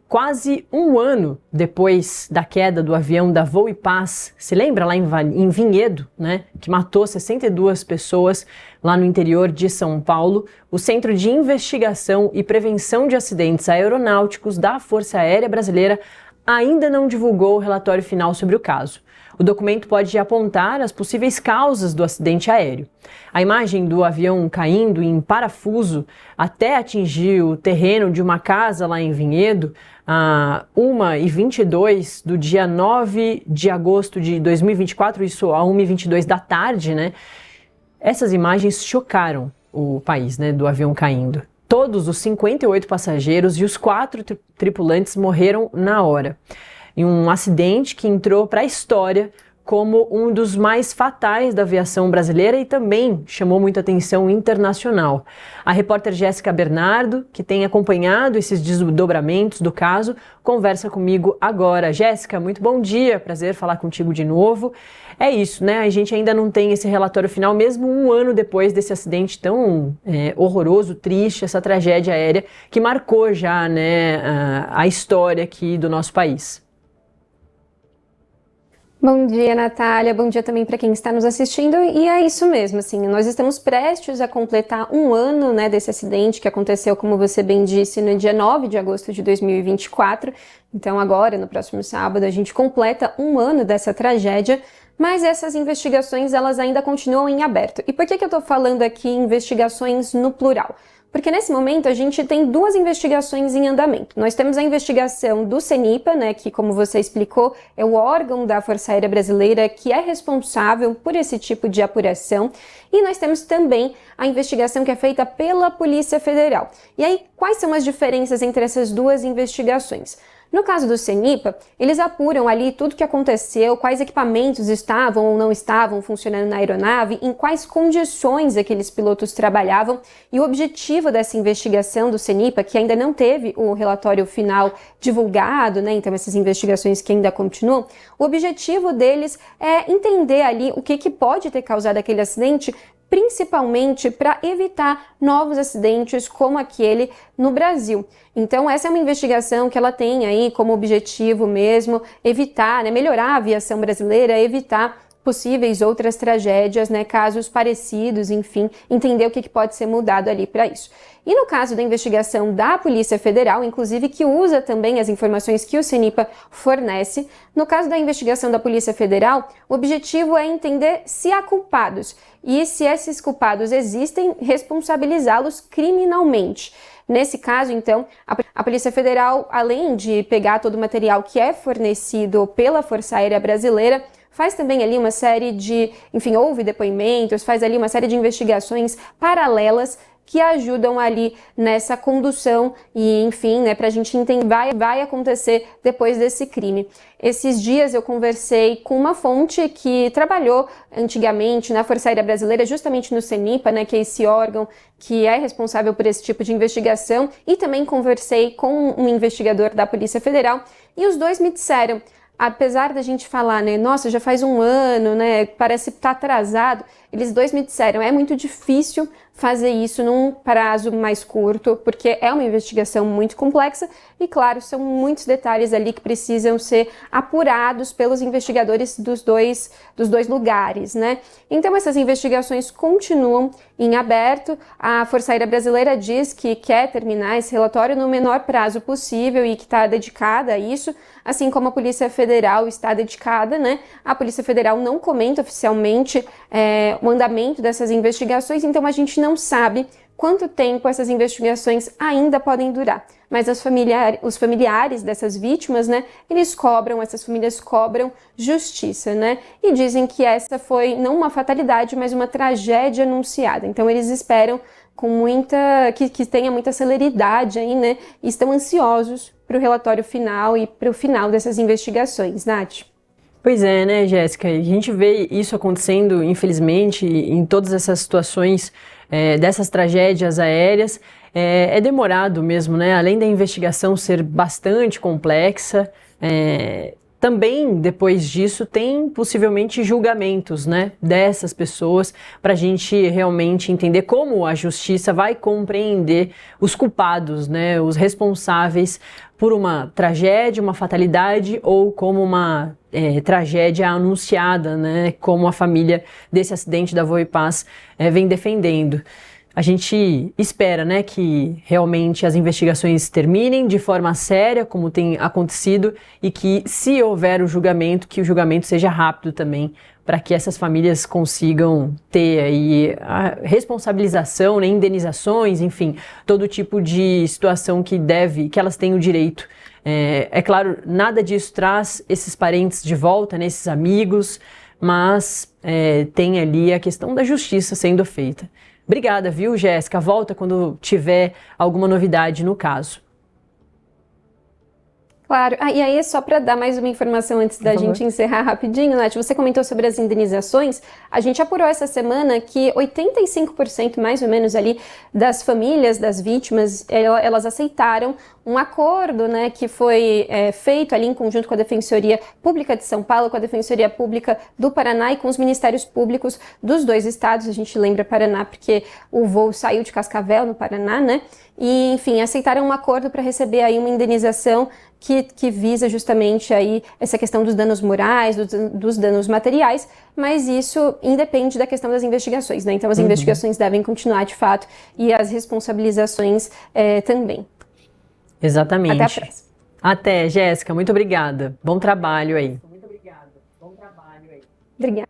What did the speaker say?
Quase um ano depois da queda do avião da Voo e Paz, se lembra lá em Vinhedo, né, que matou 62 pessoas lá no interior de São Paulo, o Centro de Investigação e Prevenção de Acidentes Aeronáuticos da Força Aérea Brasileira ainda não divulgou o relatório final sobre o caso. O documento pode apontar as possíveis causas do acidente aéreo. A imagem do avião caindo em parafuso até atingir o terreno de uma casa lá em Vinhedo, a 1h22 do dia 9 de agosto de 2024, isso a 1h22 da tarde, né? Essas imagens chocaram o país, né, do avião caindo. Todos os 58 passageiros e os 4 tripulantes morreram na hora. Em um acidente que entrou para a história como um dos mais fatais da aviação brasileira e também chamou muita atenção internacional. A repórter Jéssica Bernardo, que tem acompanhado esses desdobramentos do caso, conversa comigo agora. Jéssica, muito bom dia, prazer falar contigo de novo. É isso, né? A gente ainda não tem esse relatório final, mesmo um ano depois desse acidente tão horroroso, triste, essa tragédia aérea que marcou já, né, a história aqui do nosso país. Bom dia, Natália. Bom dia também para quem está nos assistindo. E é isso mesmo, assim, nós estamos prestes a completar um ano, né, desse acidente que aconteceu, como você bem disse, no dia 9 de agosto de 2024. Então agora, no próximo sábado, a gente completa um ano dessa tragédia, mas essas investigações, elas ainda continuam em aberto. E por que eu estou falando aqui investigações no plural? Porque nesse momento a gente tem 2 investigações em andamento. Nós temos a investigação do CENIPA, né, que, como você explicou, é o órgão da Força Aérea Brasileira que é responsável por esse tipo de apuração. E nós temos também a investigação que é feita pela Polícia Federal. E aí, quais são as diferenças entre essas 2 investigações? No caso do CENIPA, eles apuram ali tudo o que aconteceu, quais equipamentos estavam ou não estavam funcionando na aeronave, em quais condições aqueles pilotos trabalhavam, e o objetivo dessa investigação do CENIPA, que ainda não teve o relatório final divulgado, né, então essas investigações que ainda continuam, o objetivo deles é entender ali o que pode ter causado aquele acidente, principalmente para evitar novos acidentes como aquele no Brasil. Então essa é uma investigação que ela tem aí como objetivo mesmo evitar, né, melhorar a aviação brasileira, evitar possíveis outras tragédias, né, casos parecidos, enfim, entender o que pode ser mudado ali para isso. E no caso da investigação da Polícia Federal, inclusive que usa também as informações que o CENIPA fornece, no caso da investigação da Polícia Federal, o objetivo é entender se há culpados e, se esses culpados existem, responsabilizá-los criminalmente. Nesse caso, então, a Polícia Federal, além de pegar todo o material que é fornecido pela Força Aérea Brasileira, faz também ali uma série de, enfim, ouve depoimentos, faz ali uma série de investigações paralelas que ajudam ali nessa condução e, enfim, né, pra gente entender vai acontecer depois desse crime. Esses dias eu conversei com uma fonte que trabalhou antigamente na Força Aérea Brasileira, justamente no CENIPA, né, que é esse órgão que é responsável por esse tipo de investigação, e também conversei com um investigador da Polícia Federal, e os dois me disseram, apesar da gente falar, né, nossa, já faz um ano, né, parece estar atrasado, eles dois me disseram, é muito difícil fazer isso num prazo mais curto, porque é uma investigação muito complexa e, claro, são muitos detalhes ali que precisam ser apurados pelos investigadores dos dois lugares, né? Então, essas investigações continuam em aberto. A Força Aérea Brasileira diz que quer terminar esse relatório no menor prazo possível e que está dedicada a isso, assim como a Polícia Federal está dedicada, né? A Polícia Federal não comenta oficialmente o andamento dessas investigações, então a gente não sabe quanto tempo essas investigações ainda podem durar. Mas os familiares dessas vítimas, né, essas famílias cobram justiça, né? E dizem que essa foi não uma fatalidade, mas uma tragédia anunciada. Então eles esperam com que tenha muita celeridade aí, né? E estão ansiosos para o relatório final e para o final dessas investigações, Nath. Pois é, né, Jéssica? A gente vê isso acontecendo, infelizmente, em todas essas situações dessas tragédias aéreas. É demorado mesmo, né? Além da investigação ser bastante complexa, também depois disso tem possivelmente julgamentos, né, dessas pessoas para a gente realmente entender como a justiça vai compreender os culpados, né, os responsáveis por uma tragédia, uma fatalidade ou como uma tragédia anunciada, né, como a família desse acidente da Voa e Paz vem defendendo. A gente espera, né, que realmente as investigações terminem de forma séria, como tem acontecido, e que, se houver o julgamento, que o julgamento seja rápido também, para que essas famílias consigam ter aí a responsabilização, né, indenizações, enfim, todo tipo de situação que elas têm o direito. É claro, nada disso traz esses parentes de volta, né, esses amigos, mas tem ali a questão da justiça sendo feita. Obrigada, viu, Jéssica? Volta quando tiver alguma novidade no caso. Claro. E aí, só para dar mais uma informação antes da gente encerrar rapidinho, Nath, você comentou sobre as indenizações. A gente apurou essa semana que 85% mais ou menos ali das famílias das vítimas, elas aceitaram um acordo, né, que foi feito ali em conjunto com a Defensoria Pública de São Paulo, com a Defensoria Pública do Paraná e com os Ministérios Públicos dos dois estados. A gente lembra Paraná porque o voo saiu de Cascavel, no Paraná, né? E, enfim, aceitaram um acordo para receber aí uma indenização que visa justamente aí essa questão dos danos morais, dos danos materiais, mas isso independe da questão das investigações, né? Então as investigações devem continuar de fato e as responsabilizações também. Exatamente. Até a próxima. Até, Jéssica. Muito obrigada. Bom trabalho aí. Obrigada.